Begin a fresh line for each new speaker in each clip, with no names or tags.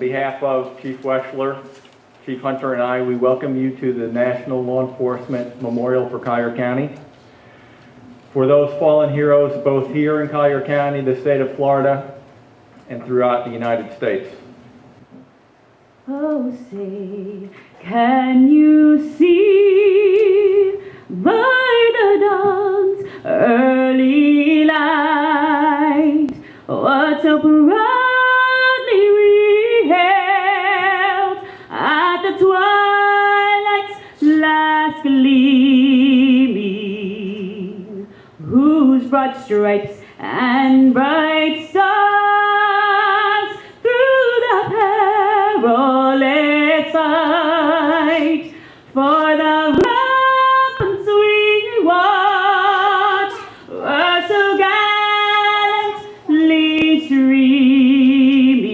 behalf of Chief Weschler, Chief Hunter, and I, we welcome you to the National Law Enforcement Memorial for Collier County. For those fallen heroes both here in Collier County, the state of Florida, and throughout the United States.
Oh, say, can you see by the dawn's early light what so proudly we hailed at the twilight's last gleaming, whose broad stripes and bright stars through the perilous fight for the rampants we watched were so gallantly streaming,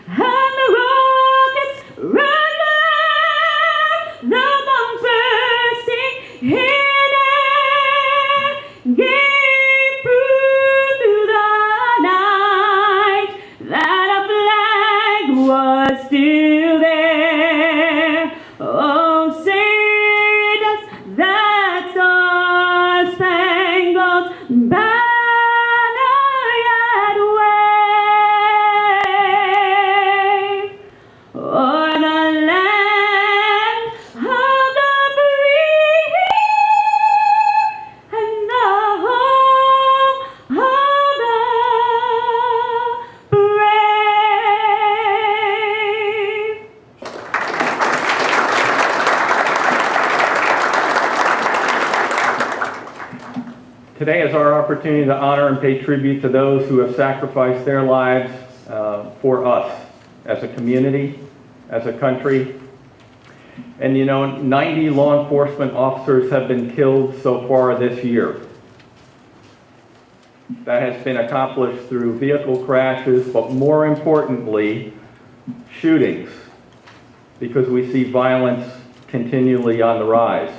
and the rockets rattled, the bombs bursting in air, gave proof through the night that a flag was still there. Oh, say does that star-spangled banner yet wave o'er the land of the free and the home of the brave.
Today is our opportunity to honor and pay tribute to those who have sacrificed their lives for us as a community, as a country. And you know, 90 law enforcement officers have been killed so far this year. That has been accomplished through vehicle crashes, but more importantly, shootings, because we see violence continually on the rise.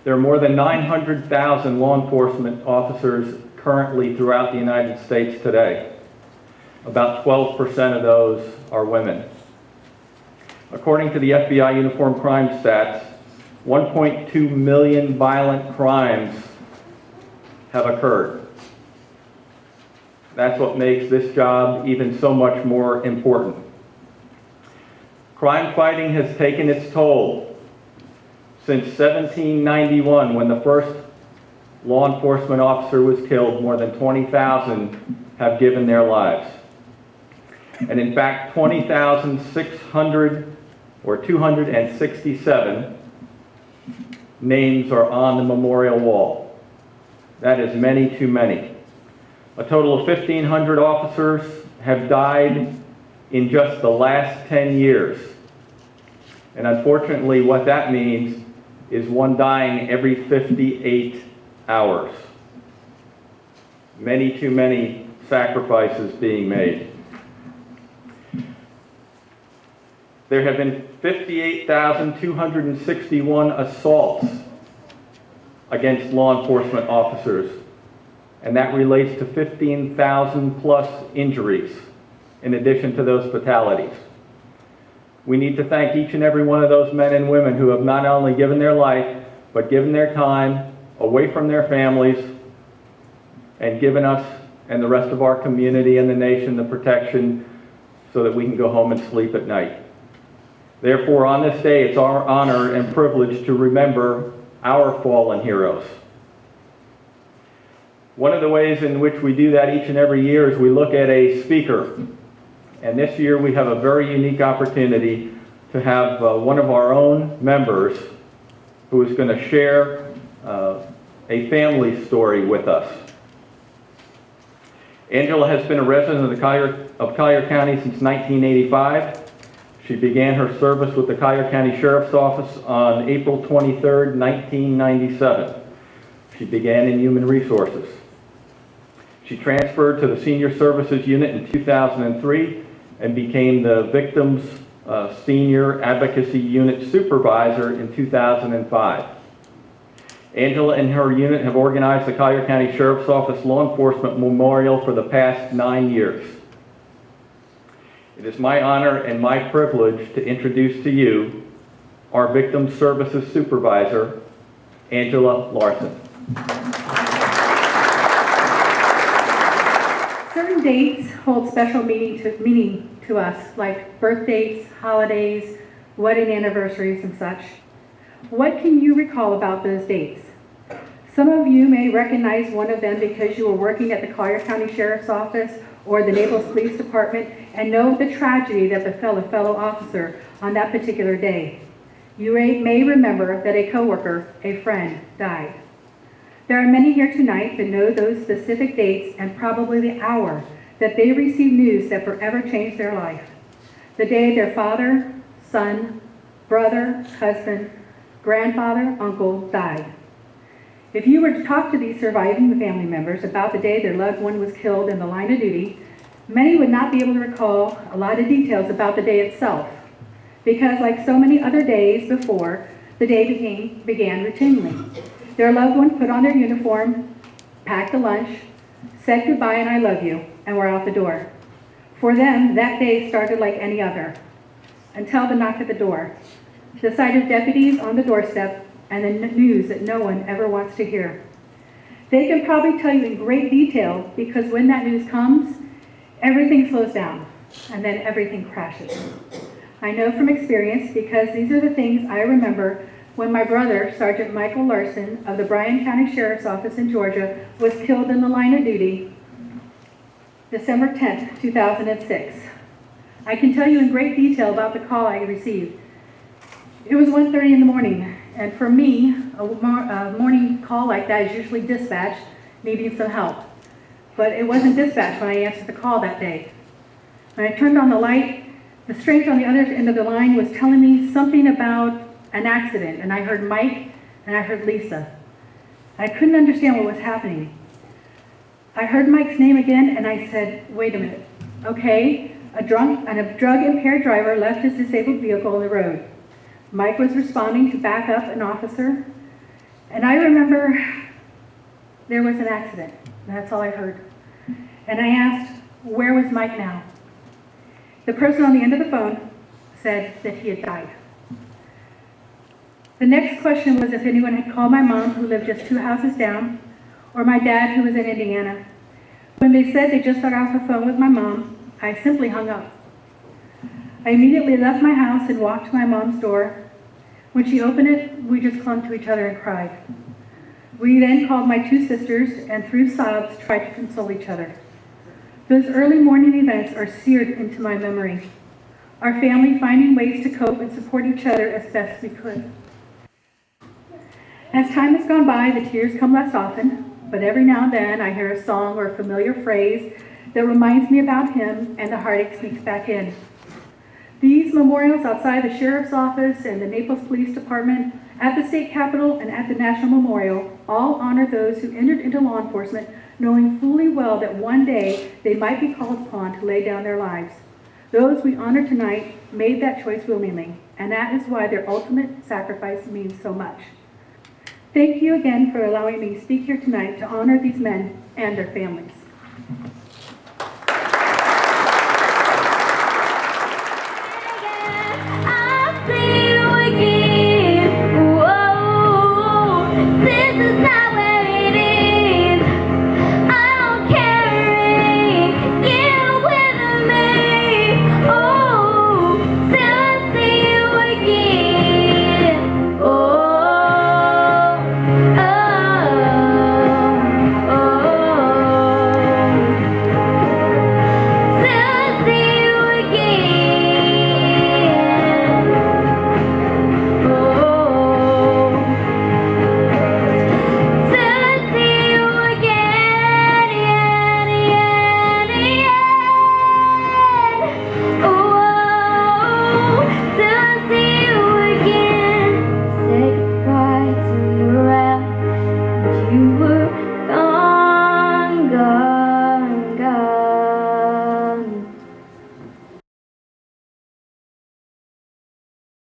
There are more than 900,000 law enforcement officers currently throughout the United States today. About 12% of those are women. According to the FBI Uniform Crime Stats, 1.2 million violent crimes have occurred. That's what makes this job even so much more important. Crime fighting has taken its toll. Since 1791, when the first law enforcement officer was killed, more than 20,000 have given their lives. And in fact, 20,600 or 267 names are on the memorial wall. That is many too many. A total of 1,500 officers have died in just the last 10 years. And unfortunately, what that means is one dying every 58 hours. Many too many sacrifices being made. There have been 58,261 assaults against law enforcement officers, and that relates to 15,000 plus injuries in addition to those fatalities. We need to thank each and every one of those men and women who have not only given their life, but given their time away from their families and given us and the rest of our community and the nation the protection so that we can go home and sleep at night. Therefore, on this day, it's our honor and privilege to remember our fallen heroes. One of the ways in which we do that each and every year is we look at a speaker. And this year we have a very unique opportunity to have one of our own members who is going to share a family story with us. Angela has been a resident of Collier County since 1985. She began her service with the Collier County Sheriff's Office on April 23rd, 1997. She began in human resources. She transferred to the Senior Services Unit in 2003 and became the Victims Senior Advocacy Unit Supervisor in 2005. Angela and her unit have organized the Collier County Sheriff's Office Law Enforcement Memorial for the past 9 years. It is my honor and my privilege to introduce to you our Victim Services Supervisor, Angela Larson.
Certain dates hold special meaning to us, like birth dates, holidays, wedding anniversaries, and such. What can you recall about those dates? Some of you may recognize one of them because you were working at the Collier County Sheriff's Office or the Naples Police Department and know the tragedy that befell a fellow officer on that particular day. You may remember that a coworker, a friend, died. There are many here tonight that know those specific dates and probably the hour that they received news that forever changed their life. The day their father, son, brother, husband, grandfather, uncle died. If you were to talk to these surviving family members about the day their loved one was killed in the line of duty, many would not be able to recall a lot of details about the day itself, because like so many other days before, the day began routinely. Their loved one put on their uniform, packed a lunch, said goodbye and I love you, and were out the door. For them, that day started like any other, until the knock at the door, the sight of deputies on the doorstep, and the news that no one ever wants to hear. They can probably tell you in great detail because when that news comes, everything slows down and then everything crashes. I know from experience because these are the things I remember when my brother, Sergeant Michael Larson of the Bryan County Sheriff's Office in Georgia, was killed in the line of duty December 10th, 2006. I can tell you in great detail about the call I received. It was 1:30 in the morning. And for me, a morning call like that is usually dispatch needing some help. But it wasn't dispatch when I answered the call that day. When I turned on the light, the stranger on the other end of the line was telling me something about an accident. And I heard Mike and I heard Lisa. I couldn't understand what was happening. I heard Mike's name again and I said, wait a minute. Okay, a drug-impaired driver left his disabled vehicle on the road. Mike was responding to back up an officer, and I remember there was an accident. That's all I heard. And I asked, where was Mike now? The person on the end of the phone said that he had died. The next question was if anyone had called my mom, who lived just 2 houses down, or my dad, who was in Indiana. When they said they just got off the phone with my mom, I simply hung up. I immediately left my house and walked to my mom's door. When she opened it, we just clung to each other and cried. We then called my 2 sisters and through sobs tried to console each other. Those early morning events are seared into my memory. Our family finding ways to cope and support each other as best we could. As time has gone by, the tears come less often, but every now and then I hear a song or a familiar phrase that reminds me about him and the heartache sneaks back in. These memorials outside the Sheriff's Office and the Naples Police Department, at the State Capitol and at the National Memorial, all honor those who entered into law enforcement knowing fully well that one day they might be called upon to lay down their lives. Those we honor tonight made that choice willingly, and that is why their ultimate sacrifice means so much. Thank you again for allowing me to speak here tonight to honor these men and their families.
You